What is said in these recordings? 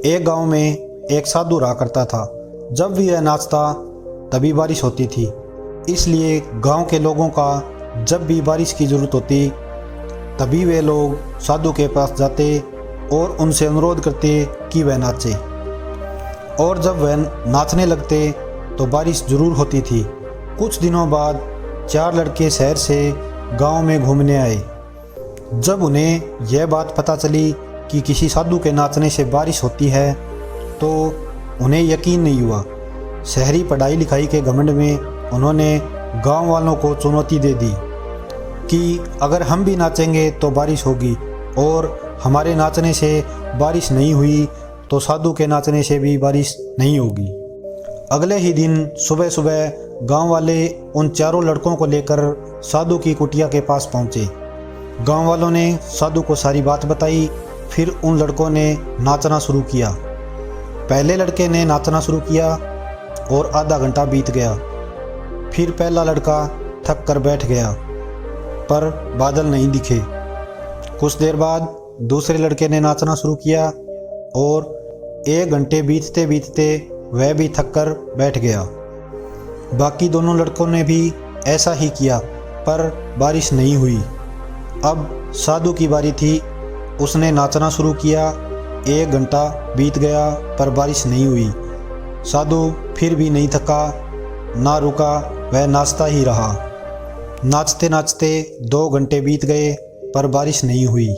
एक गांव में एक साधु रहा करता था। जब भी यह नाचता तभी बारिश होती थी। इसलिए गांव के लोगों का जब भी बारिश की ज़रूरत होती तभी वे लोग साधु के पास जाते और उनसे अनुरोध करते कि वह नाचे। और जब वह नाचने लगते तो बारिश ज़रूर होती थी। कुछ दिनों बाद 4 लड़के शहर से गांव में घूमने आए। जब उन्हें यह बात पता चली कि किसी साधु के नाचने से बारिश होती है तो उन्हें यकीन नहीं हुआ। शहरी पढ़ाई लिखाई के घमंड में उन्होंने गांव वालों को चुनौती दे दी कि अगर हम भी नाचेंगे तो बारिश होगी, और हमारे नाचने से बारिश नहीं हुई तो साधु के नाचने से भी बारिश नहीं होगी। अगले ही दिन सुबह सुबह गांव वाले उन चारों लड़कों को लेकर साधु की कुटिया के पास पहुंचे। गांव वालों ने साधु को सारी बात बताई। फिर उन लड़कों ने नाचना शुरू किया। पहले लड़के ने नाचना शुरू किया और आधा घंटा बीत गया। फिर पहला लड़का थक कर बैठ गया, पर बादल नहीं दिखे। कुछ देर बाद दूसरे लड़के ने नाचना शुरू किया और 1 घंटे बीतते बीतते वह भी थक कर बैठ गया। बाकी दोनों लड़कों ने भी ऐसा ही किया, पर बारिश नहीं हुई। अब साधु की बारी थी। उसने नाचना शुरू किया। 1 घंटा बीत गया पर बारिश नहीं हुई। साधु फिर भी नहीं थका, ना रुका, वह नाचता ही रहा। नाचते नाचते 2 घंटे बीत गए पर बारिश नहीं हुई।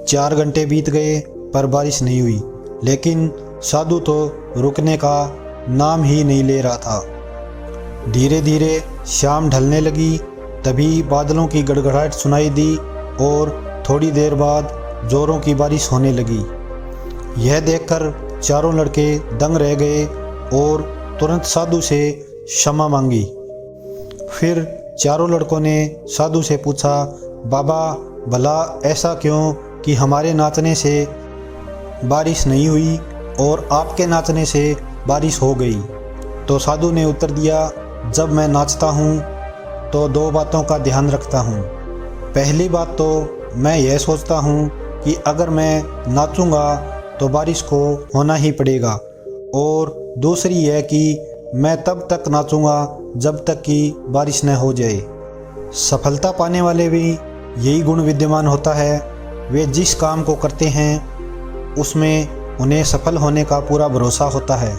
4 घंटे बीत गए पर बारिश नहीं हुई, लेकिन साधु तो रुकने का नाम ही नहीं ले रहा था। धीरे धीरे शाम ढलने लगी। तभी बादलों की गड़गड़ाहट सुनाई दी और थोड़ी देर बाद जोरों की बारिश होने लगी। यह देखकर चारों लड़के दंग रह गए और तुरंत साधु से क्षमा मांगी। फिर चारों लड़कों ने साधु से पूछा, बाबा भला ऐसा क्यों कि हमारे नाचने से बारिश नहीं हुई और आपके नाचने से बारिश हो गई? तो साधु ने उत्तर दिया, जब मैं नाचता हूँ तो 2 बातों का ध्यान रखता हूँ। पहली बात तो मैं यह सोचता हूँ कि अगर मैं नाचूंगा तो बारिश को होना ही पड़ेगा, और दूसरी यह कि मैं तब तक नाचूंगा जब तक कि बारिश न हो जाए। सफलता पाने वाले भी यही गुण विद्यमान होता है। वे जिस काम को करते हैं उसमें उन्हें सफल होने का पूरा भरोसा होता है,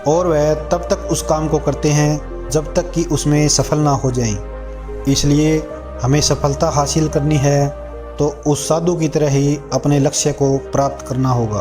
और वह तब तक उस काम को करते हैं जब तक कि उसमें सफल ना हो जाएं। इसलिए हमें सफलता हासिल करनी है तो उस साधु की तरह ही अपने लक्ष्य को प्राप्त करना होगा।